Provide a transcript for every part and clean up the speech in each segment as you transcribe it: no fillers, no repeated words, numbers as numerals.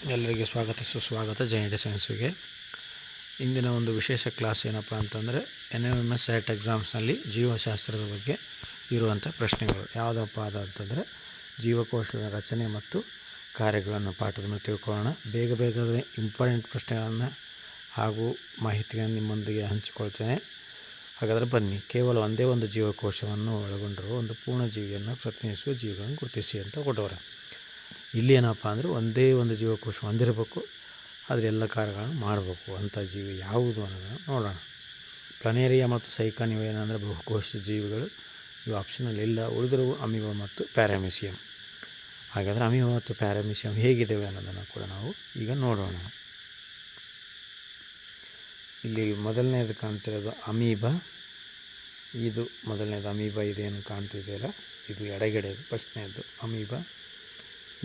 ಎಲ್ಲರಿಗೆ ಸ್ವಾಗತ ಸುಸ್ವಾಗತ ಜೆ ಸೈನ್ಸ್ಗೆ. ಇಂದಿನ ಒಂದು ವಿಶೇಷ ಕ್ಲಾಸ್ ಏನಪ್ಪ ಅಂತಂದರೆ NMS SAT ಎಕ್ಸಾಮ್ಸ್ನಲ್ಲಿ ಜೀವಶಾಸ್ತ್ರದ ಬಗ್ಗೆ ಇರುವಂಥ ಪ್ರಶ್ನೆಗಳು ಯಾವುದಪ್ಪ ಅಂತಂದರೆ ಜೀವಕೋಶದ ರಚನೆ ಮತ್ತು ಕಾರ್ಯಗಳನ್ನು ಪಾಠದ ಮೇಲೆ ತಿಳ್ಕೊಳ್ಳೋಣ. ಬೇಗದ ಇಂಪಾರ್ಟೆಂಟ್ ಪ್ರಶ್ನೆಗಳನ್ನು ಹಾಗೂ ಮಾಹಿತಿಯನ್ನು ನಿಮ್ಮೊಂದಿಗೆ ಹಂಚಿಕೊಳ್ತೇನೆ. ಹಾಗಾದರೆ ಬನ್ನಿ, ಕೇವಲ ಒಂದೇ ಒಂದು ಜೀವಕೋಶವನ್ನು ಒಳಗೊಂಡಿರುವ ಒಂದು ಪೂರ್ಣ ಜೀವಿಯನ್ನು ಪ್ರತಿನಿಧಿಸುವ ಜೀವಿಗಳನ್ನು ಗುರುತಿಸಿ ಅಂತ ಕೊಟ್ಟವ್ರೆ. ಇಲ್ಲಿ ಏನಪ್ಪ ಅಂದರೆ ಒಂದೇ ಒಂದು ಜೀವಕೋಶ ಹೊಂದಿರಬೇಕು, ಆದರೆ ಎಲ್ಲ ಕಾರ್ಯಗಳನ್ನು ಮಾಡಬೇಕು ಅಂಥ ಜೀವಿ ಯಾವುದು ಅನ್ನೋದನ್ನು ನೋಡೋಣ. ಪ್ಲನೇರಿಯಾ ಮತ್ತು ಸೈಕಾನ್ ಇವೇನಂದರೆ ಬಹುಕೋಶ ಜೀವಿಗಳು. ಇವು ಆಪ್ಷನಲ್ಲಿ ಇಲ್ಲ. ಉಳಿದಿರುವ ಅಮೀಬಾ ಮತ್ತು ಪ್ಯಾರಾಮೀಸಿಯಂ. ಹಾಗಾದರೆ ಅಮೀಬಾ ಮತ್ತು ಪ್ಯಾರಾಮೀಸಿಯಂ ಹೇಗಿದ್ದಾವೆ ಅನ್ನೋದನ್ನು ಕೂಡ ನಾವು ಈಗ ನೋಡೋಣ. ಇಲ್ಲಿ ಮೊದಲನೇದು ಕಾಣ್ತಿರೋದು ಅಮೀಬಾ. ಇದು ಮೊದಲನೇದು ಅಮೀಬಾ. ಇದೇನು ಕಾಣ್ತಿದೆಯಲ್ಲ, ಇದು ಎಡಗಡೆದು ಫಸ್ಟ್ನೇದು ಅಮೀಬಾ.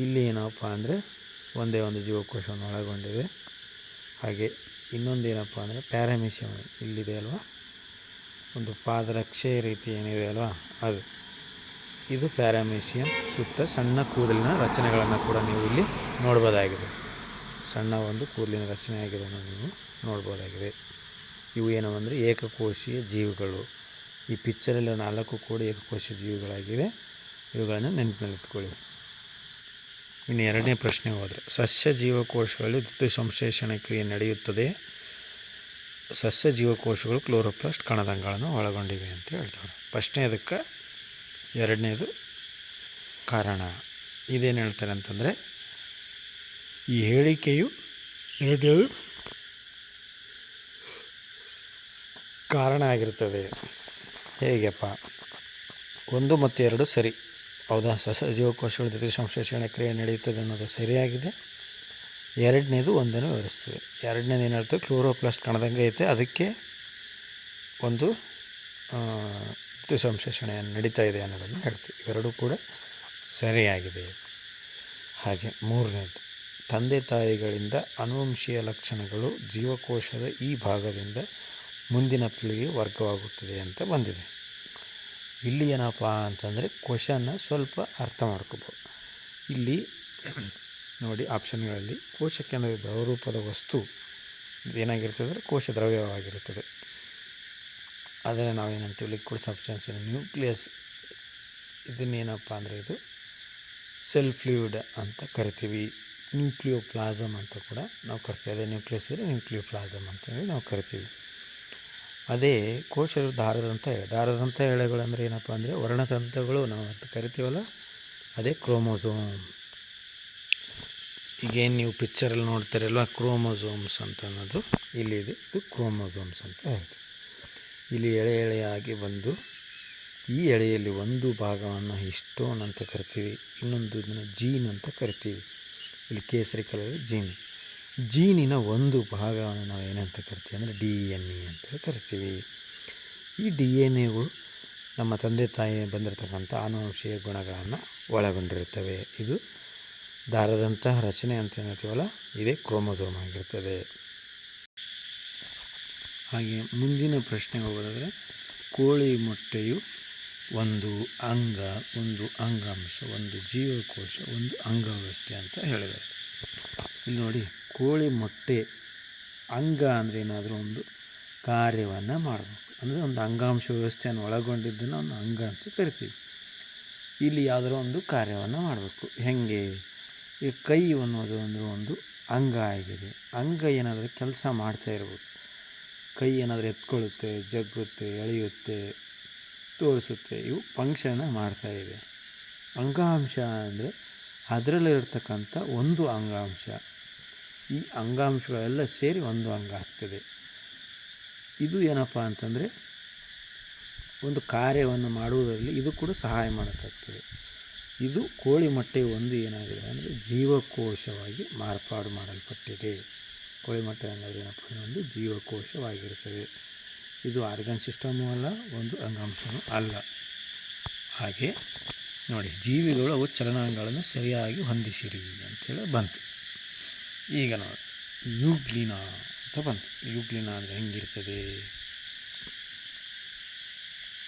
ಇಲ್ಲಿ ಏನಪ್ಪ ಅಂದರೆ ಒಂದೇ ಒಂದು ಜೀವಕೋಶವನ್ನು ಒಳಗೊಂಡಿದೆ. ಹಾಗೆ ಇನ್ನೊಂದು ಏನಪ್ಪ ಅಂದರೆ ಪ್ಯಾರಾಮೀಸಿಯಂ. ಇಲ್ಲಿದೆ ಅಲ್ವಾ, ಒಂದು ಪಾದರಕ್ಷೆ ರೀತಿ ಏನಿದೆ ಅಲ್ವಾ, ಅದು ಇದು ಪ್ಯಾರಾಮೀಸಿಯಂ. ಸುತ್ತ ಸಣ್ಣ ಕೂದಲಿನ ರಚನೆಗಳನ್ನು ಕೂಡ ನೀವು ಇಲ್ಲಿ ನೋಡ್ಬೋದಾಗಿದೆ. ಸಣ್ಣ ಒಂದು ಕೂದಲಿನ ರಚನೆ ಆಗಿದೆ ನೀವು ನೋಡ್ಬೋದಾಗಿದೆ. ಇವು ಏನು ಅಂದರೆ ಏಕಕೋಶೀಯ ಜೀವಿಗಳು. ಈ ಪಿಕ್ಚರಲ್ಲಿ 4 ಕೂಡ ಏಕಕೋಶೀಯ ಜೀವಿಗಳಾಗಿವೆ. ಇವುಗಳನ್ನು ನೆನಪಿನಲ್ಲಿಟ್ಕೊಳ್ಳಿ. ಇನ್ನು ಎರಡನೇ ಪ್ರಶ್ನೆ ಹೋದರೆ, ಸಸ್ಯ ಜೀವಕೋಶಗಳಲ್ಲಿ ದ್ಯುತಿಸಂಶ್ಲೇಷಣೆ ಕ್ರಿಯೆ ನಡೆಯುತ್ತದೆ. ಸಸ್ಯ ಜೀವಕೋಶಗಳು ಕ್ಲೋರೋಪ್ಲಾಸ್ಟ್ ಕಣದಂಗಳನ್ನು ಒಳಗೊಂಡಿವೆ ಅಂತ ಹೇಳ್ತಾರೆ. ಫಸ್ಟ್ನೇದಕ್ಕೆ ಎರಡನೇದು ಕಾರಣ. ಇದೇನು ಹೇಳ್ತಾರೆ ಅಂತಂದರೆ, ಈ ಹೇಳಿಕೆಯು ಎರಡನೇದು ಕಾರಣ ಆಗಿರ್ತದೆ. ಹೇಗೆಪ್ಪ? 1 ಮತ್ತು 2 ಸರಿ, ಹೌದಾ? ಸಸ್ಯ ಜೀವಕೋಶಗಳ ಜೊತೆ ಸಂಶ್ಲೇಷಣೆ ಕ್ರಿಯೆ ನಡೆಯುತ್ತದೆ ಅನ್ನೋದು ಸರಿಯಾಗಿದೆ. ಎರಡನೇದು ಒಂದನ್ನು ವಿವರಿಸ್ತದೆ. ಎರಡನೇದು ಏನು ಹೇಳ್ತದೆ, ಕ್ಲೋರೋಪ್ಲಾಸ್ಟ್ ಕಣದಂಗೆ ಐತೆ, ಅದಕ್ಕೆ ಒಂದು ಸಂಶ್ಲೇಷಣೆ ನಡೀತಾ ಇದೆ ಅನ್ನೋದನ್ನು ಹೇಳ್ತೀವಿ. ಇವೆರಡೂ ಕೂಡ ಸರಿಯಾಗಿದೆ. ಹಾಗೆ ಮೂರನೇದು, ತಂದೆ ತಾಯಿಗಳಿಂದ ಅನುವಂಶೀಯ ಲಕ್ಷಣಗಳು ಜೀವಕೋಶದ ಈ ಭಾಗದಿಂದ ಮುಂದಿನ ಪೀಳಿಗೆ ವರ್ಗವಾಗುತ್ತದೆ ಅಂತ ಬಂದಿದೆ. ಇಲ್ಲಿ ಏನಪ್ಪ ಅಂತಂದರೆ ಕ್ವಶನ್ನ ಸ್ವಲ್ಪ ಅರ್ಥ ಮಾಡ್ಕೋಬೋದು. ಇಲ್ಲಿ ನೋಡಿ, ಆಪ್ಷನ್ಗಳಲ್ಲಿ ಕೋಶಕ್ಕೆ ಅಂದರೆ ದ್ರವರೂಪದ ವಸ್ತು ಏನಾಗಿರ್ತದೆ ಅಂದರೆ ಕೋಶ ದ್ರವ್ಯವಾಗಿರುತ್ತದೆ. ಅದನ್ನು ನಾವೇನಂತೀವಿ, ಲಿಕ್ವಿಡ್ ಸಬ್ಸ್ಟೆನ್ಸ್. ನ್ಯೂಕ್ಲಿಯಸ್ ಇದನ್ನೇನಪ್ಪ ಅಂದರೆ ಇದು ಸೆಲ್ ಫ್ಲೂಯಿಡ್ ಅಂತ ಕರಿತೀವಿ. ನ್ಯೂಕ್ಲಿಯೋಪ್ಲಾಸಮ್ ಅಂತ ಕೂಡ ನಾವು ಕರಿತೀವಿ. ಅದೇ ನ್ಯೂಕ್ಲಿಯಸ್ ಇದ್ದರೆ ನ್ಯೂಕ್ಲಿಯೋಪ್ಲಾಸಮ್ ಅಂತೇಳಿ ನಾವು ಕರಿತೀವಿ. ಅದೇ ಕೋಶಗಳು ದಾರದಂಥ ಎಳೆಗಳಂದರೆ ಏನಪ್ಪ ಅಂದರೆ ವರ್ಣತಂತುಗಳು ನಾವು ಅಂತ ಕರಿತೀವಲ್ಲ, ಅದೇ ಕ್ರೋಮೋಸೋಮ್. ಈಗೇನು ನೀವು ಪಿಕ್ಚರಲ್ಲಿ ನೋಡ್ತೀರಲ್ವ ಕ್ರೋಮೋಸೋಮ್ಸ್ ಅಂತ ಅನ್ನೋದು ಇಲ್ಲಿದೆ. ಇದು ಕ್ರೋಮೋಸೋಮ್ಸ್ ಅಂತ ಹೇಳ್ತೀವಿ. ಇಲ್ಲಿ ಎಳೆಯಾಗಿ ಬಂದು ಈ ಎಳೆಯಲ್ಲಿ ಒಂದು ಭಾಗವನ್ನು ಹಿಸ್ಟೋನ್ ಅಂತ ಕರಿತೀವಿ, ಇನ್ನೊಂದು ಇದನ್ನು ಜೀನ್ ಅಂತ ಕರಿತೀವಿ. ಇಲ್ಲಿ ಕೇಸರಿ ಕಲರ್ ಜೀನಿನ ಒಂದು ಭಾಗವನ್ನು ನಾವು ಏನಂತ ಕರಿತೀವಿ ಅಂದರೆ DNA ಅಂತ ಕರಿತೀವಿ. ಈ DNAಗಳು ನಮ್ಮ ತಂದೆ ತಾಯಿ ಬಂದಿರತಕ್ಕಂಥ ಆನುವಂಶೀಯ ಗುಣಗಳನ್ನು ಒಳಗೊಂಡಿರ್ತವೆ. ಇದು ದಾರದಂತಹ ರಚನೆ ಅಂತ ಹೇಳ್ತೀವಲ್ಲ, ಇದೇ ಕ್ರೋಮೋಸೋಮ್ ಆಗಿರ್ತದೆ. ಹಾಗೆ ಮುಂದಿನ ಪ್ರಶ್ನೆ ಹೋಗೋದಾದರೆ, ಕೋಳಿ ಮೊಟ್ಟೆಯು ಒಂದು ಅಂಗ, ಒಂದು ಅಂಗಾಂಶ, ಒಂದು ಜೀವಕೋಶ, ಒಂದು ಅಂಗವ್ಯವಸ್ಥೆ ಅಂತ ಹೇಳಿದ್ದಾರೆ. ಇಲ್ಲಿ ನೋಡಿ, ಕೋಳಿ ಮೊಟ್ಟೆ ಅಂಗ ಅಂದರೆ ಏನಾದರೂ ಒಂದು ಕಾರ್ಯವನ್ನು ಮಾಡಬೇಕು, ಅಂದರೆ ಒಂದು ಅಂಗಾಂಶ ವ್ಯವಸ್ಥೆಯನ್ನು ಒಳಗೊಂಡಿದ್ದನ್ನು ಒಂದು ಅಂಗ ಅಂತ ಕರಿತೀವಿ. ಇಲ್ಲಿ ಯಾವುದಾದ್ರು ಒಂದು ಕಾರ್ಯವನ್ನು ಮಾಡಬೇಕು. ಹೇಗೆ? ಈ ಕೈ ಅನ್ನೋದು ಅಂದರೆ ಒಂದು ಅಂಗ ಆಗಿದೆ. ಅಂಗ ಏನಾದರೂ ಕೆಲಸ ಮಾಡ್ತಾ ಇರ್ಬೋದು. ಕೈ ಏನಾದರೂ ಎತ್ಕೊಳ್ಳುತ್ತೆ, ಜಗ್ಗುತ್ತೆ, ಎಳೆಯುತ್ತೆ, ತೋರಿಸುತ್ತೆ, ಇವು ಫಂಕ್ಷನ್ನ ಮಾಡ್ತಾಯಿದೆ. ಅಂಗಾಂಶ ಅಂದರೆ ಅದರಲ್ಲಿರ್ತಕ್ಕಂಥ ಒಂದು ಅಂಗಾಂಶ. ಈ ಅಂಗಾಂಶಗಳೆಲ್ಲ ಸೇರಿ ಒಂದು ಅಂಗ ಆಗ್ತದೆ. ಇದು ಏನಪ್ಪ ಅಂತಂದರೆ ಒಂದು ಕಾರ್ಯವನ್ನು ಮಾಡುವುದರಲ್ಲಿ ಇದು ಕೂಡ ಸಹಾಯ ಮಾಡೋಕ್ಕಾಗ್ತದೆ. ಇದು ಕೋಳಿ ಮೊಟ್ಟೆ ಒಂದು ಏನಾಗಿದೆ ಅಂದರೆ ಜೀವಕೋಶವಾಗಿ ಮಾರ್ಪಾಡು ಮಾಡಲ್ಪಟ್ಟಿದೆ. ಕೋಳಿ ಮೊಟ್ಟೆ ಅನ್ನೋದು ಏನಪ್ಪ ಅಂದರೆ ಒಂದು ಜೀವಕೋಶವಾಗಿರುತ್ತದೆ. ಇದು ಆರ್ಗನ್ ಸಿಸ್ಟಮೂ ಅಲ್ಲ, ಒಂದು ಅಂಗಾಂಶವೂ ಅಲ್ಲ. ಹಾಗೆ ನೋಡಿ, ಜೀವಿಗಳು ಅವು ಚಲನಾಂಗಗಳನ್ನು ಸರಿಯಾಗಿ ಹೊಂದಿಸಿರಿ ಅಂಥೇಳಿ ಬಂತು. ಈಗ ನೋಡಿ, ಯೂಗ್ಲಿನಾ ಅಂತ ಬಂತು. ಯೂಗ್ಲಿನಾ ಅಂದರೆ ಹೆಂಗಿರ್ತದೆ?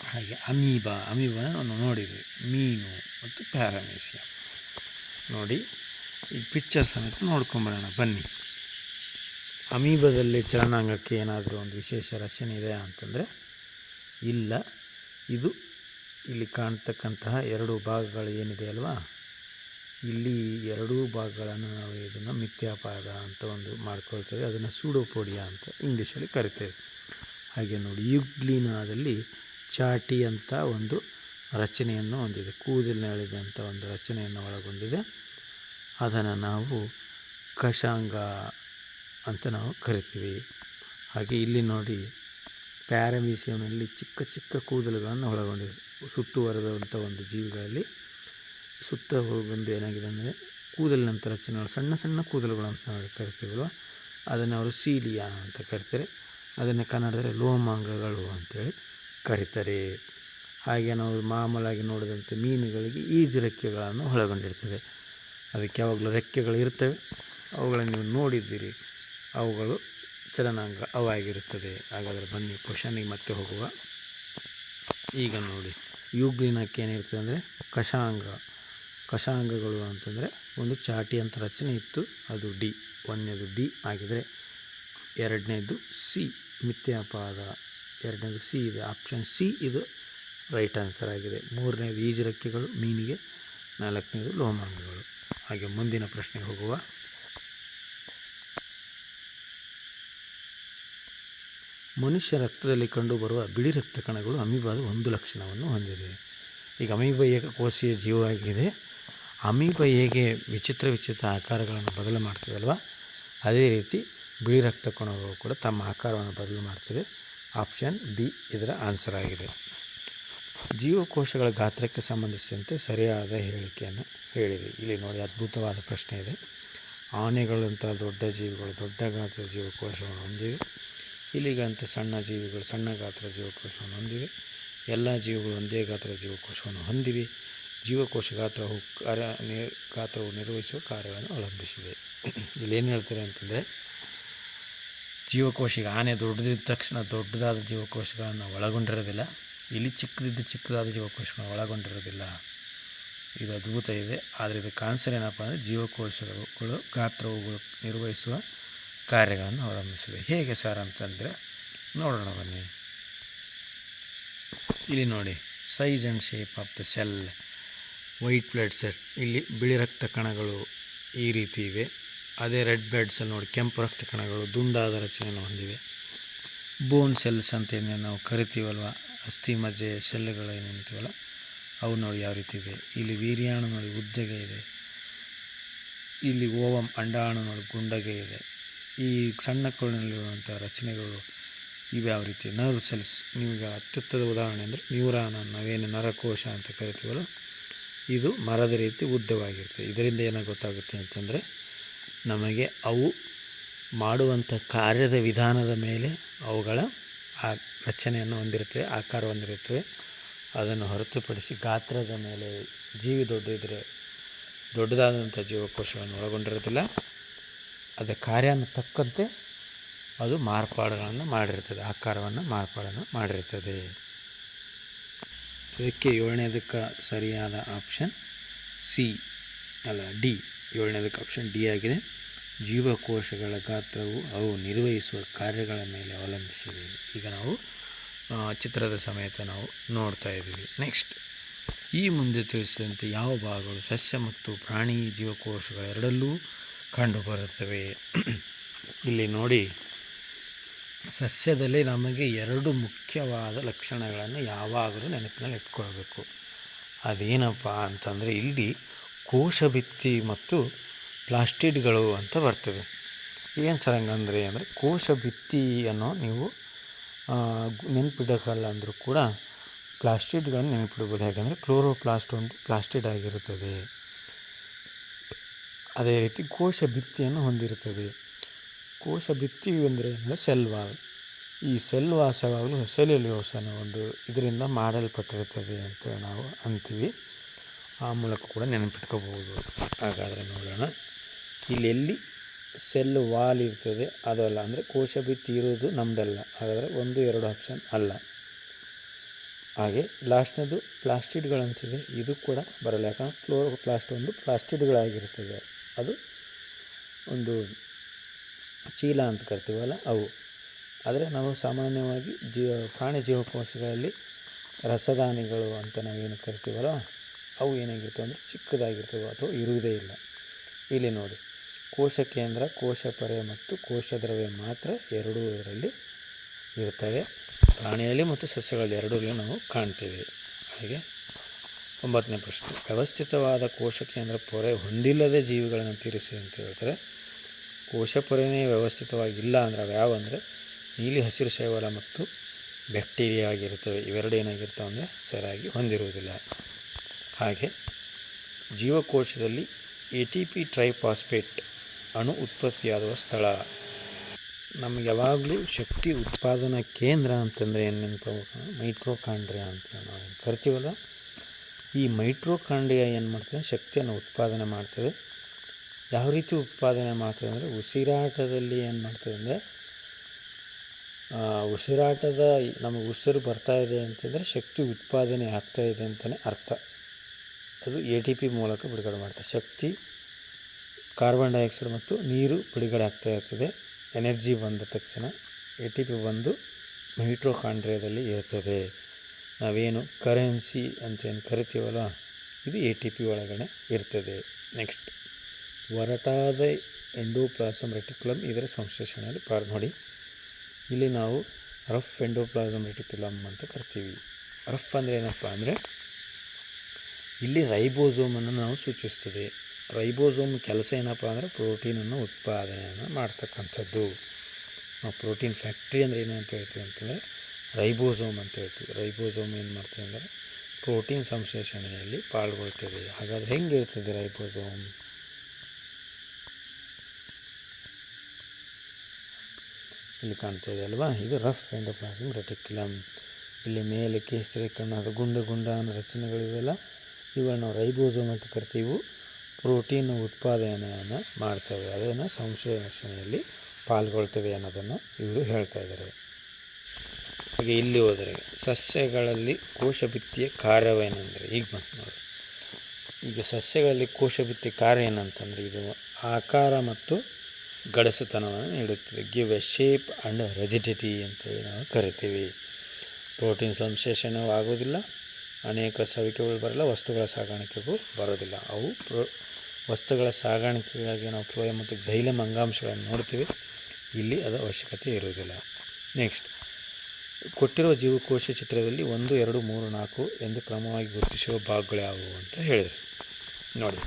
ಹಾಗೆ ಅಮೀಬಾನ ನಾವು ನೋಡಿದ್ವಿ. ಮೀನು ಮತ್ತು ಪ್ಯಾರಾಮೀಸಿಯಂ. ನೋಡಿ, ಈಗ ಪಿಕ್ಚರ್ ಸಮೇತ ನೋಡ್ಕೊಂಬರೋಣ ಬನ್ನಿ. ಅಮೀಬದಲ್ಲಿ ಚಲನಾಂಗಕ್ಕೆ ಏನಾದರೂ ಒಂದು ವಿಶೇಷ ರಚನೆ ಇದೆಯಾ ಅಂತಂದರೆ ಇಲ್ಲ. ಇದು ಇಲ್ಲಿ ಕಾಣ್ತಕ್ಕಂತಹ ಎರಡು ಭಾಗಗಳು ಏನಿದೆ ಅಲ್ವಾ, ಇಲ್ಲಿ ಎರಡೂ ಭಾಗಗಳನ್ನು ನಾವು ಇದನ್ನು ಮಿಥ್ಯಾಪಾದ ಅಂತ ಒಂದು ಮಾಡ್ಕೊಳ್ತೇವೆ. ಅದನ್ನು ಸೂಡೋಪೋಡಿಯಾ ಅಂತ ಇಂಗ್ಲೀಷಲ್ಲಿ ಕರಿತೇವೆ. ಹಾಗೆ ನೋಡಿ, ಯುಗ್ಲಿನಾದಲ್ಲಿ ಚಾಟಿ ಅಂತ ಒಂದು ರಚನೆಯನ್ನು ಹೊಂದಿದೆ, ಕೂದಲಿನ ಎಳೆದಂಥ ಒಂದು ರಚನೆಯನ್ನು ಒಳಗೊಂಡಿದೆ. ಅದನ್ನು ನಾವು ಕಷಾಂಗ ಅಂತ ನಾವು ಕರಿತೀವಿ. ಹಾಗೆ ಇಲ್ಲಿ ನೋಡಿ, ಪ್ಯಾರಾಮೀಸಿಯಂನಲ್ಲಿ ಚಿಕ್ಕ ಚಿಕ್ಕ ಕೂದಲುಗಳನ್ನು ಒಳಗೊಂಡಿದೆ. ಸುತ್ತುವರೆದಂಥ ಒಂದು ಜೀವಿಗಳಲ್ಲಿ ಸುತ್ತ ಹೋಗೊಂಡು ಏನಾಗಿದೆ ಅಂದರೆ ಕೂದಲಿನಂಥ ರಚನೆಗಳು, ಸಣ್ಣ ಸಣ್ಣ ಕೂದಲುಗಳು ಅಂತ ನಾವು ಕರಿತೀವಲ್ವ, ಅದನ್ನು ಅವರು ಸೀಲಿಯಾ ಅಂತ ಕರಿತಾರೆ. ಅದನ್ನು ಕನ್ನಡದಲ್ಲಿ ಲೋಮಾಂಗಗಳು ಅಂಥೇಳಿ ಕರೀತಾರೆ. ಹಾಗೆ ನಾವು ಮಾಮೂಲಾಗಿ ನೋಡಿದಂಥ ಮೀನುಗಳಿಗೆ ಈಜು ರೆಕ್ಕೆಗಳನ್ನು ಒಳಗೊಂಡಿರ್ತದೆ. ಅದಕ್ಕೆ ಯಾವಾಗಲೂ ರೆಕ್ಕೆಗಳು ಇರ್ತವೆ, ಅವುಗಳನ್ನು ನೀವು ನೋಡಿದ್ದೀರಿ, ಅವುಗಳು ಚಲನಾಂಗ ಅವಾಗಿರುತ್ತದೆ. ಹಾಗಾದರೆ ಬನ್ನಿ ಕ್ವಶನಿಗೆ ಮತ್ತೆ ಹೋಗುವ. ಈಗ ನೋಡಿ, ಯುಗ್ಲಿನಕ್ಕೆ ಏನಿರ್ತದೆ ಅಂದರೆ ಕಷಾಂಗಗಳು ಅಂತಂದರೆ ಒಂದು ಚಾಟಿ ಅಂತ ರಚನೆ ಇತ್ತು, ಅದು ಡಿ. ಒಂದನೇದು ಡಿ ಆಗಿದರೆ ಎರಡನೇದು ಸಿ ಮಿಥ್ಯಾಪಾದ, ಎರಡನೇದು ಸಿ ಇದೆ, ಆಪ್ಷನ್ ಸಿ ಇದು ರೈಟ್ ಆನ್ಸರ್ ಆಗಿದೆ. ಮೂರನೇದು ಈಜುರೆಕ್ಕೆಗಳು ಮೀನಿಗೆ, ನಾಲ್ಕನೇದು ಲೋಮಾಂಗಗಳು. ಹಾಗೆ ಮುಂದಿನ ಪ್ರಶ್ನೆಗೆ ಹೋಗುವ. ಮನುಷ್ಯ ರಕ್ತದಲ್ಲಿ ಕಂಡುಬರುವ ಬಿಳಿ ರಕ್ತ ಕಣಗಳು ಅಮೀಬಾದ ಒಂದು ಲಕ್ಷಣವನ್ನು ಹೊಂದಿದೆ. ಈಗ ಅಮೀಬ ಏಕಕೋಶೀಯ ಜೀವವಾಗಿದೆ. ಅಮೀಬ ಹೇಗೆ ವಿಚಿತ್ರ ಆಕಾರಗಳನ್ನು ಬದಲು ಮಾಡ್ತದಲ್ವ, ಅದೇ ರೀತಿ ಬಿಳಿ ರಕ್ತ ಕಣಗಳು ಕೂಡ ತಮ್ಮ ಆಕಾರವನ್ನು ಬದಲು ಮಾಡ್ತದೆ. ಆಪ್ಷನ್ ಬಿ ಇದರ ಆನ್ಸರ್ ಆಗಿದೆ. ಜೀವಕೋಶಗಳ ಗಾತ್ರಕ್ಕೆ ಸಂಬಂಧಿಸಿದಂತೆ ಸರಿಯಾದ ಹೇಳಿಕೆಯನ್ನು ಹೇಳಿರಿ. ಇಲ್ಲಿ ನೋಡಿ, ಅದ್ಭುತವಾದ ಪ್ರಶ್ನೆ ಇದೆ. ಆನೆಗಳಂಥ ದೊಡ್ಡ ಜೀವಿಗಳು ದೊಡ್ಡ ಗಾತ್ರದ ಜೀವಕೋಶವನ್ನು ಹೊಂದಿವೆ. ಇಲಿಗಂಥ ಸಣ್ಣ ಜೀವಿಗಳು ಸಣ್ಣ ಗಾತ್ರದ ಜೀವಕೋಶವನ್ನು ಹೊಂದಿವೆ. ಎಲ್ಲ ಜೀವಿಗಳು ಒಂದೇ ಗಾತ್ರದ ಜೀವಕೋಶವನ್ನು ಹೊಂದಿವೆ. ಜೀವಕೋಶ ಗಾತ್ರವು ನಿರ್ವಹಿಸುವ ಕಾರ್ಯಗಳನ್ನು ಅವಲಂಬಿಸಿದೆ. ಇಲ್ಲಿ ಏನು ಹೇಳ್ತಾರೆ ಅಂತಂದರೆ, ಜೀವಕೋಶಿಗೆ ಆನೆ ದೊಡ್ಡದಿದ್ದ ತಕ್ಷಣ ದೊಡ್ಡದಾದ ಜೀವಕೋಶಗಳನ್ನು ಒಳಗೊಂಡಿರೋದಿಲ್ಲ, ಇಲ್ಲಿ ಚಿಕ್ಕದಾದ ಜೀವಕೋಶಗಳನ್ನು ಒಳಗೊಂಡಿರೋದಿಲ್ಲ. ಇದು ಅದ್ಭುತ ಇದೆ. ಆದರೆ ಇದಕ್ಕೆ ಆನ್ಸರ್ ಏನಪ್ಪ ಅಂದರೆ ಜೀವಕೋಶಗಳು ಗಾತ್ರವುಗಳು ನಿರ್ವಹಿಸುವ ಕಾರ್ಯಗಳನ್ನು ಅವಲಂಬಿಸಿದೆ. ಹೇಗೆ ಸರ್ ಅಂತಂದರೆ ನೋಡೋಣ ಬನ್ನಿ. ಇಲ್ಲಿ ನೋಡಿ, size and shape of the cell, white blood cell, ಇಲ್ಲಿ ಬಿಳಿ ರಕ್ತ ಕಣಗಳು ಈ ರೀತಿ ಇವೆ. ಅದೇ ರೆಡ್ ಬ್ಲಡ್ ಸೆಲ್ ನೋಡಿ, ಕೆಂಪು ರಕ್ತ ಕಣಗಳು ದುಂಡಾದ ರಚನೆಯನ್ನು ಹೊಂದಿವೆ. ಬೋನ್ ಸೆಲ್ಸ್ ಅಂತ ಏನೇನು ನಾವು ಕರಿತೀವಲ್ವ, ಅಸ್ಥಿ ಮಜ್ಜೆ ಸೆಲ್ಗಳು ಏನೇನಿರ್ತೀವಲ್ಲ ಅವು ನೋಡಿ ಯಾವ ರೀತಿ ಇದೆ. ಇಲ್ಲಿ ವೀರ್ಯಾಣು ನೋಡಿ ಉದ್ದಗೆ ಇದೆ. ಇಲ್ಲಿ ಓವಮ್ ಅಂಡಾಣು ನೋಡಿ ಗುಂಡಗೆ ಇದೆ. ಈ ಸಣ್ಣ ಕರುಳಿನಲ್ಲಿರುವಂಥ ರಚನೆಗಳು ಇವ್ಯಾವ ರೀತಿ. ನರ್ವ್ ಸೆಲ್ಸ್, ನೀವೀಗ ಅತ್ಯುತ್ತದ ಉದಾಹರಣೆ ಅಂದರೆ ನ್ಯೂರಾನ್, ನಾವೇನು ನರಕೋಶ ಅಂತ ಕರಿತೀವಲ್ಲ, ಇದು ಮರದ ರೀತಿ ಉದ್ದವಾಗಿರ್ತದೆ. ಇದರಿಂದ ಏನಾಗಿ ಗೊತ್ತಾಗುತ್ತೆ ಅಂತಂದರೆ ನಮಗೆ ಅವು ಮಾಡುವಂಥ ಕಾರ್ಯದ ವಿಧಾನದ ಮೇಲೆ ಅವುಗಳ ಆ ರಚನೆಯನ್ನು ಹೊಂದಿರುತ್ತವೆ, ಆಕಾರ ಹೊಂದಿರುತ್ತವೆ. ಅದನ್ನು ಹೊರತುಪಡಿಸಿ ಗಾತ್ರದ ಮೇಲೆ ಜೀವಿ ದೊಡ್ಡದಿದ್ದರೆ ದೊಡ್ಡದಾದಂಥ ಜೀವಕೋಶಗಳನ್ನು ಒಳಗೊಂಡಿರೋದಿಲ್ಲ. ಅದರ ಕಾರ್ಯನ ತಕ್ಕಂತೆ ಅದು ಮಾರ್ಪಾಡುಗಳನ್ನು ಮಾಡಿರ್ತದೆ, ಆಕಾರವನ್ನು ಮಾರ್ಪಾಡನ್ನು ಮಾಡಿರ್ತದೆ. ಇದಕ್ಕೆ ಏಳನೇದಕ್ಕೆ ಸರಿಯಾದ ಆಪ್ಷನ್ ಸಿ ಅಲ್ಲ ಡಿ. ಏಳನೇದಕ್ಕೆ ಆಪ್ಷನ್ ಡಿ ಆಗಿದೆ. ಜೀವಕೋಶಗಳ ಗಾತ್ರವು ಅವು ನಿರ್ವಹಿಸುವ ಕಾರ್ಯಗಳ ಮೇಲೆ ಅವಲಂಬಿಸಿದೆ. ಈಗ ನಾವು ಚಿತ್ರದ ಸಮೇತ ನಾವು ನೋಡ್ತಾ ಇದ್ದೀವಿ. ನೆಕ್ಸ್ಟ್, ಈ ಮುಂದೆ ತಿಳಿಸಿದಂತೆ ಯಾವ ಭಾಗಗಳು ಸಸ್ಯ ಮತ್ತು ಪ್ರಾಣಿ ಜೀವಕೋಶಗಳೆರಡಲ್ಲೂ ಕಂಡುಬರುತ್ತವೆ? ಇಲ್ಲಿ ನೋಡಿ, ಸಸ್ಯದಲ್ಲಿ ನಮಗೆ ಎರಡು ಮುಖ್ಯವಾದ ಲಕ್ಷಣಗಳನ್ನು ಯಾವಾಗಲೂ ನೆನಪಿನಲ್ಲಿ ಇಟ್ಕೊಳ್ಬೇಕು. ಅದೇನಪ್ಪ ಅಂತಂದರೆ, ಇಲ್ಲಿ ಕೋಶಭಿತ್ತಿ ಮತ್ತು ಪ್ಲಾಸ್ಟಿಡ್ಗಳು ಅಂತ ಬರ್ತದೆ. ಏನು ಸರ್ ಹಂಗಂದರೆ ಅಂದರೆ ಕೋಶಭಿತ್ತಿಯನ್ನು ನೀವು ನೆನಪಿಡೋಕ್ಕಲ್ಲ ಅಂದರೂ ಕೂಡ ಪ್ಲಾಸ್ಟಿಡ್ಗಳನ್ನು ನೆನಪಿಡ್ಬೋದು. ಯಾಕೆಂದರೆ ಕ್ಲೋರೋಪ್ಲಾಸ್ಟ್ ಒಂದು ಪ್ಲಾಸ್ಟಿಡ್ ಆಗಿರುತ್ತದೆ. ಅದೇ ರೀತಿ ಕೋಶಭಿತ್ತಿಯನ್ನು ಹೊಂದಿರುತ್ತದೆ. ಕೋಶಭಿತ್ತಿ ಅಂದರೆ ಸೆಲ್ ವಾಲ್. ಈ ಸೆಲ್ ವಾಸವಾಗಲು ಸೆಲ್ಯುಲೋಸ್ ಅನ್ನೋ ಒಂದು ಇದರಿಂದ ಮಾಡಲ್ಪಟ್ಟಿರುತ್ತದೆ ಅಂತ ನಾವು ಅಂತೀವಿ. ಆ ಮೂಲಕ ಕೂಡ ನೆನಪಿಟ್ಕೋಬೋದು. ಹಾಗಾದರೆ ನೋಡೋಣ, ಇಲ್ಲೆಲ್ಲಿ ಸೆಲ್ ವಾಲ್ ಇರ್ತದೆ ಅದಲ್ಲ, ಅಂದರೆ ಕೋಶಭಿತ್ತಿ ಇರೋದು ನಮ್ಮದಲ್ಲ. ಹಾಗಾದರೆ 1, 2 ಆಪ್ಷನ್ ಅಲ್ಲ. ಹಾಗೆ ಲಾಸ್ಟ್ನೇದು ಪ್ಲಾಸ್ಟಿಡ್ಗಳಂತಿದೆ, ಇದು ಕೂಡ ಬರಲ್ಲ. ಯಾಕಂದರೆ ಕ್ಲೋರೋಪ್ಲಾಸ್ಟ್ ಒಂದು ಪ್ಲಾಸ್ಟಿಡ್ಗಳಾಗಿರ್ತದೆ. ಅದು ಒಂದು ಚೀಲ ಅಂತ ಕರಿತೀವಲ್ಲ ಅವು. ಆದರೆ ನಾವು ಸಾಮಾನ್ಯವಾಗಿ ಪ್ರಾಣಿ ಜೀವಕೋಶಗಳಲ್ಲಿ ರಸದಾನಿಗಳು ಅಂತ ನಾವೇನು ಕರಿತೀವಲ್ಲ ಅವು ಏನಾಗಿರ್ತವೆ ಅಂದರೆ ಚಿಕ್ಕದಾಗಿರ್ತವೆ ಅಥವಾ ಇರುವುದೇ ಇಲ್ಲ. ಇಲ್ಲಿ ನೋಡಿ, ಕೋಶ ಕೇಂದ್ರ, ಕೋಶ ಪೊರೆ ಮತ್ತು ಕೋಶ ದ್ರವ್ಯ ಮಾತ್ರ ಎರಡೂ ಇದರಲ್ಲಿ ಇರ್ತವೆ. ಪ್ರಾಣಿಯಲ್ಲಿ ಮತ್ತು ಸಸ್ಯಗಳಲ್ಲಿ ಎರಡರಲ್ಲಿ ನಾವು ಕಾಣ್ತೇವೆ. ಹಾಗೆ 9ನೇ ಪ್ರಶ್ನೆ, ವ್ಯವಸ್ಥಿತವಾದ ಕೋಶ ಕೇಂದ್ರ ಪೊರೆ ಹೊಂದಿಲ್ಲದೆ ಜೀವಿಗಳನ್ನು ತೀರಿಸಿ ಅಂತ ಹೇಳ್ತಾರೆ. ಕೋಶ ಪೊರೆನೇ ವ್ಯವಸ್ಥಿತವಾಗಿಲ್ಲ ಅಂದರೆ ಅವು ಯಾವಂದರೆ ನೀಲಿ ಹಸಿರು ಶೈವಾಲ ಮತ್ತು ಬ್ಯಾಕ್ಟೀರಿಯಾ ಆಗಿರ್ತವೆ. ಇವೆರಡು ಏನಾಗಿರ್ತವೆ ಅಂದರೆ ಸರಿಯಾಗಿ ಹೊಂದಿರುವುದಿಲ್ಲ. ಹಾಗೆ ಜೀವಕೋಶದಲ್ಲಿ ATP ಟ್ರೈಫಾಸ್ಫೇಟ್ ಅಣು ಉತ್ಪತ್ತಿಯಾಗುವ ಸ್ಥಳ. ನಮಗೆ ಯಾವಾಗಲೂ ಶಕ್ತಿ ಉತ್ಪಾದನಾ ಕೇಂದ್ರ ಅಂತಂದರೆ ಏನು ನೆನಪಾಗಬೇಕು? ಮೈಟ್ರೋಕಾಂಡ್ರಿಯಾ ಅಂತ ನಾವು ಏನು ಕರಿತೀವಲ್ಲ, ಈ ಮೈಟ್ರೋಕಾಂಡ್ರಿಯಾ ಏನು ಮಾಡ್ತದೆ? ಶಕ್ತಿಯನ್ನು ಉತ್ಪಾದನೆ ಮಾಡ್ತದೆ. ಯಾವ ರೀತಿ ಉತ್ಪಾದನೆ ಮಾಡ್ತದೆ ಅಂದರೆ ಉಸಿರಾಟದಲ್ಲಿ ಏನು ಮಾಡ್ತದೆ ಅಂದರೆ ಉಸಿರಾಟದ ನಮಗೆ ಉಸಿರು ಬರ್ತಾಯಿದೆ ಅಂತಂದರೆ ಶಕ್ತಿ ಉತ್ಪಾದನೆ ಆಗ್ತಾಯಿದೆ ಅಂತಲೇ ಅರ್ಥ. ಅದು ATP ಮೂಲಕ ಬಿಡುಗಡೆ ಮಾಡ್ತದೆ. ಶಕ್ತಿ, ಕಾರ್ಬನ್ ಡೈಆಕ್ಸೈಡ್ ಮತ್ತು ನೀರು ಬಿಡುಗಡೆ ಆಗ್ತಾ ಇರ್ತದೆ. ಎನರ್ಜಿ ಬಂದ ತಕ್ಷಣ ATP ಬಂದು ಮೈಟ್ರೋಕಾಂಡ್ರಿಯಾದಲ್ಲಿ ಇರ್ತದೆ. ನಾವೇನು ಕರೆನ್ಸಿ ಅಂತೇನು ಕರಿತೀವಲ್ಲ ಇದು ATP ಒಳಗಡೆ ಇರ್ತದೆ. ನೆಕ್ಸ್ಟ್, ಒರಟಾದ ಎಂಡೋಪ್ಲಾಸಮ್ ರೆಟಿಕ್ಯುಲಮ್ ಇದರ ಸಂಶ್ಲೇಷಣೆಯಲ್ಲಿ ನೋಡಿ. ಇಲ್ಲಿ ನಾವು ರಫ್ ಎಂಡೋಪ್ಲಾಸಮ್ ರೆಟಿಕ್ಯುಲಮ್ ಅಂತ ಕರಿತೀವಿ. ರಫ್ ಅಂದರೆ ಏನಪ್ಪ ಅಂದರೆ ಇಲ್ಲಿ ರೈಬೋಸೋಮನ್ನು ನಾವು ಸೂಚಿಸ್ತದೆ. ರೈಬೋಸೋಮ್ ಕೆಲಸ ಏನಪ್ಪ ಅಂದರೆ ಪ್ರೋಟೀನನ್ನು ಉತ್ಪಾದನೆಯನ್ನು ಮಾಡ್ತಕ್ಕಂಥದ್ದು. ನಾವು ಪ್ರೋಟೀನ್ ಫ್ಯಾಕ್ಟ್ರಿ ಅಂದರೆ ಏನು ಅಂತ ಹೇಳ್ತೀವಿ ಅಂತಂದರೆ ರೈಬೋಸೋಮ್ ಅಂತ ಹೇಳ್ತೀವಿ. ರೈಬೋಸೋಮ್ ಏನು ಮಾಡ್ತೀವಿ ಅಂದರೆ ಪ್ರೋಟೀನ್ ಸಂಶ್ಲೇಷಣೆಯಲ್ಲಿ ಪಾಲ್ಗೊಳ್ತದೆ. ಹಾಗಾದರೆ ಹೆಂಗಿರ್ತದೆ ರೈಬೋಸೋಮ್? ಇಲ್ಲಿ ಕಾಣ್ತಾ ಇದೆ ಅಲ್ವಾ, ಇದು ರಫ್ ಎಂಡೋಪ್ಲಾಸಮ್ ರೆಟಿಕ್ಯುಲಮ್. ಇಲ್ಲಿ ಮೇಲೆ ಕೇಸರಿ ಕಣ್ಣಾದ ಗುಂಡಾನ ರಚನೆಗಳಿವೆಲ್ಲ ಇವುಗಳನ್ನ ನಾವು ರೈಬೋಸೋಮ್ ಅಂತ ಕರಿತೀವಿ. ಪ್ರೋಟೀನ್ ಉತ್ಪಾದನೆಯನ್ನು ಮಾಡ್ತವೆ, ಅದನ್ನು ಸಂಶ್ಲೇಷಣೆಯಲ್ಲಿ ಪಾಲ್ಗೊಳ್ತವೆ ಅನ್ನೋದನ್ನು ಇವರು ಹೇಳ್ತಾ ಇದ್ದಾರೆ. ಹಾಗೆ ಇಲ್ಲಿ ಹೋದರೆ ಸಸ್ಯಗಳಲ್ಲಿ ಕೋಶಭಿತ್ತಿಯ ಕಾರ್ಯವೇನೆಂದರೆ ಈಗ ಬಂತು ನೋಡಿ. ಈಗ ಸಸ್ಯಗಳಲ್ಲಿ ಕೋಶಭಿತ್ತಿಯ ಕಾರ್ಯ ಏನಂತಂದರೆ ಇದು ಆಕಾರ ಮತ್ತು ಗಡಸುತನವನ್ನು ನೀಡುತ್ತದೆ. Give A shape and rigidity ಅಂತೇಳಿ ನಾವು ಕರಿತೀವಿ. ಪ್ರೋಟೀನ್ ಸಂಶ್ಲೇಷಣೆ ಆಗೋದಿಲ್ಲ, ಅನೇಕ ಸ್ರವಿಕೆಗಳು ಬರಲ್ಲ, ವಸ್ತುಗಳ ಸಾಗಾಣಿಕೆಗೂ ಬರೋದಿಲ್ಲ. ಅವು ವಸ್ತುಗಳ ಸಾಗಾಣಿಕೆಗಾಗಿ ನಾವು ಫ್ಲೋಯಮ್ ಮತ್ತು ಜೈಲಮ್ ಅಂಗಾಂಶಗಳನ್ನು ನೋಡ್ತೀವಿ. ಇಲ್ಲಿ ಅದು ಅವಶ್ಯಕತೆ ಇರುವುದಿಲ್ಲ. ನೆಕ್ಸ್ಟ್, ಕೊಟ್ಟಿರುವ ಜೀವಕೋಶ ಚಿತ್ರದಲ್ಲಿ 1, 2, 3, 4 ಎಂದು ಕ್ರಮವಾಗಿ ಗುರುತಿಸುವ ಭಾಗಗಳು ಯಾವುವು ಅಂತ ಹೇಳಿದರು ನೋಡಿ.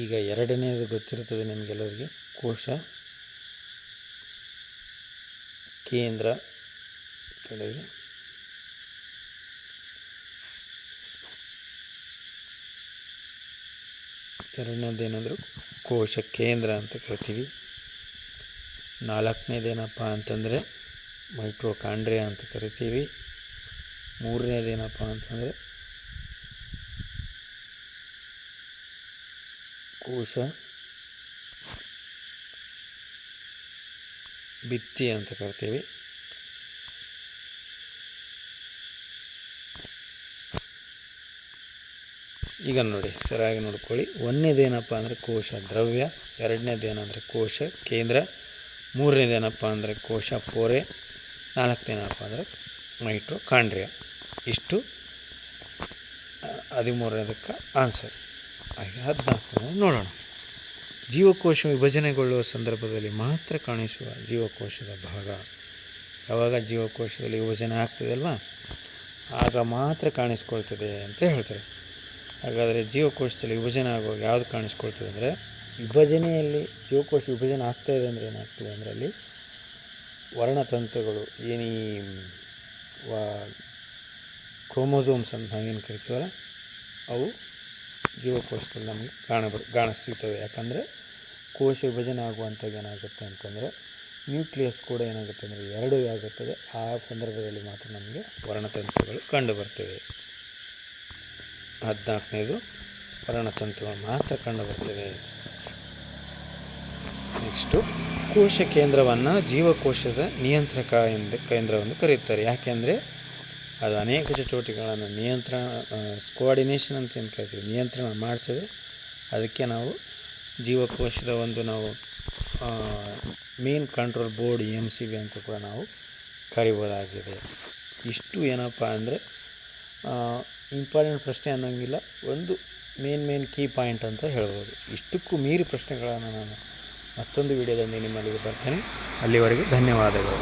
ಈಗ ಎರಡನೇದು ಗೊತ್ತಿರ್ತದೆ ನಿಮಗೆಲ್ಲರಿಗೆ, ಕೋಶ ಕೇಂದ್ರ. ಎರಡನೇದೇನೆಂದರೂ ಕೋಶ ಕೇಂದ್ರ ಅಂತ ಕರಿತೀವಿ. 4ನೇದೇನಪ್ಪ ಅಂತಂದರೆ ಮೈಟ್ರೋಕಾಂಡ್ರಿಯಾ ಅಂತ ಕರಿತೀವಿ. 3ನೇದೇನಪ್ಪ ಅಂತಂದರೆ ಕೋಶ ಭಿತ್ತಿ ಅಂತ ಕರಿತೀವಿ. ಈಗ ನೋಡಿ ಸರಿಯಾಗಿ ನೋಡ್ಕೊಳ್ಳಿ. 1ನೇದೇನಪ್ಪ ಅಂದರೆ ಕೋಶ ದ್ರವ್ಯ, 2ನೇದೇನಂದರೆ ಕೋಶ ಕೇಂದ್ರ, 3ನೇದೇನಪ್ಪ ಅಂದರೆ ಕೋಶ ಪೊರೆ, 4ನೇನಪ್ಪ ಅಂದರೆ ಮೈಟ್ರೋಕಾಂಡ್ರಿಯಾ. ಇಷ್ಟು 13ನೇದಕ್ಕೆ ಆನ್ಸರ್. ಹಾಗೆ 14ನೇ ನೋಡೋಣ. ಜೀವಕೋಶ ವಿಭಜನೆಗೊಳ್ಳುವ ಸಂದರ್ಭದಲ್ಲಿ ಮಾತ್ರ ಕಾಣಿಸುವ ಜೀವಕೋಶದ ಭಾಗ. ಯಾವಾಗ ಜೀವಕೋಶದಲ್ಲಿ ವಿಭಜನೆ ಆಗ್ತದೆ ಅಲ್ವಾ, ಆಗ ಮಾತ್ರ ಕಾಣಿಸ್ಕೊಳ್ತದೆ ಅಂತ ಹೇಳ್ತಾರೆ. ಹಾಗಾದರೆ ಜೀವಕೋಶದಲ್ಲಿ ವಿಭಜನೆ ಆಗುವಾಗ ಯಾವುದು ಕಾಣಿಸ್ಕೊಳ್ತದೆ ಅಂದರೆ, ವಿಭಜನೆಯಲ್ಲಿ ಜೀವಕೋಶ ವಿಭಜನೆ ಆಗ್ತಾಯಿದೆ ಅಂದರೆ ಏನಾಗ್ತದೆ ಅಂದರೆ ಅಲ್ಲಿ ವರ್ಣತಂತುಗಳು ಏನೀ ಕ್ರೋಮೋಸೋಮ್ಸ್ ಅಂತ ನಾವೇನು ಕರಿತೀವಲ್ಲ ಅವು ಜೀವಕೋಶದಲ್ಲಿ ನಮಗೆ ಕಾಣಿಸ್ತಿರ್ತವೆ. ಯಾಕಂದರೆ ಕೋಶ ವಿಭಜನೆ ಆಗುವಂಥದ್ದು ಏನಾಗುತ್ತೆ ಅಂತಂದರೆ ನ್ಯೂಕ್ಲಿಯಸ್ ಕೂಡ ಏನಾಗುತ್ತೆ ಅಂದರೆ 2 ಆಗುತ್ತದೆ. ಆ ಸಂದರ್ಭದಲ್ಲಿ ಮಾತ್ರ ನಮಗೆ ವರ್ಣತಂತುಗಳು ಕಂಡು ಬರ್ತವೆ. 14ನೇದು ವರ್ಣತಂತುಗಳು ಮಾತ್ರ ಕಂಡು ಬರ್ತವೆ. ನೆಕ್ಸ್ಟು, ಕೋಶ ಕೇಂದ್ರವನ್ನು ಜೀವಕೋಶದ ನಿಯಂತ್ರಕ ಕೇಂದ್ರವೆಂದು ಕರೆಯುತ್ತಾರೆ. ಯಾಕೆಂದರೆ ಅದು ಅನೇಕ ಚಟುವಟಿಕೆಗಳನ್ನು ಕೋಆರ್ಡಿನೇಷನ್ ಅಂತ ಏನು ಕರಿತೀವಿ, ನಿಯಂತ್ರಣ ಮಾಡ್ತದೆ. ಅದಕ್ಕೆ ನಾವು ಜೀವಕೋಶದ ಒಂದು ನಾವು ಮೇನ್ ಕಂಟ್ರೋಲ್ ಬೋರ್ಡ್ MCB ಅಂತ ಕೂಡ ನಾವು ಕರಿಬೋದಾಗಿದೆ. ಇಷ್ಟು ಏನಪ್ಪ ಅಂದರೆ ಇಂಪಾರ್ಟೆಂಟ್ ಪ್ರಶ್ನೆ ಅನ್ನೋಂಗಿಲ್ಲ, ಒಂದು ಮೇನ್ ಕೀ ಪಾಯಿಂಟ್ ಅಂತ ಹೇಳ್ಬೋದು. ಇಷ್ಟಕ್ಕೂ ಮೀರಿ ಪ್ರಶ್ನೆಗಳನ್ನು ನಾನು ಮತ್ತೊಂದು ವಿಡಿಯೋದಲ್ಲಿ ನಿಮ್ಮಲ್ಲಿಗೆ ಬರ್ತೇನೆ. ಅಲ್ಲಿವರೆಗೂ ಧನ್ಯವಾದಗಳು.